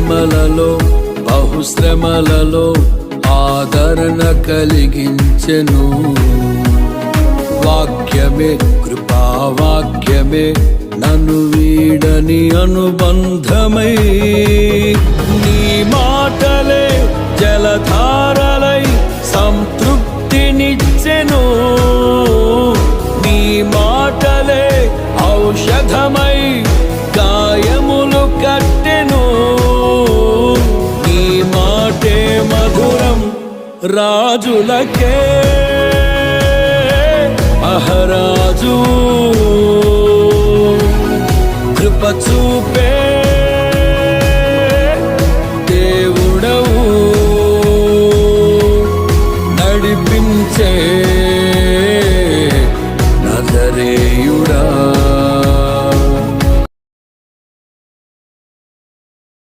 శ్రమలలో బహుశ్రమలలో ఆదరణ కలిగించెను. వాక్యమే కృపావాక్యమే నన్ను వీడని అనుబంధమై, నీ మాటలే జలధారలై సంతృప్తినిచ్చెను. నీ మాటలే ఔషధమై గాయములు కట్టెను. నీ మాటే మధురం రాజులకే, మహారాజు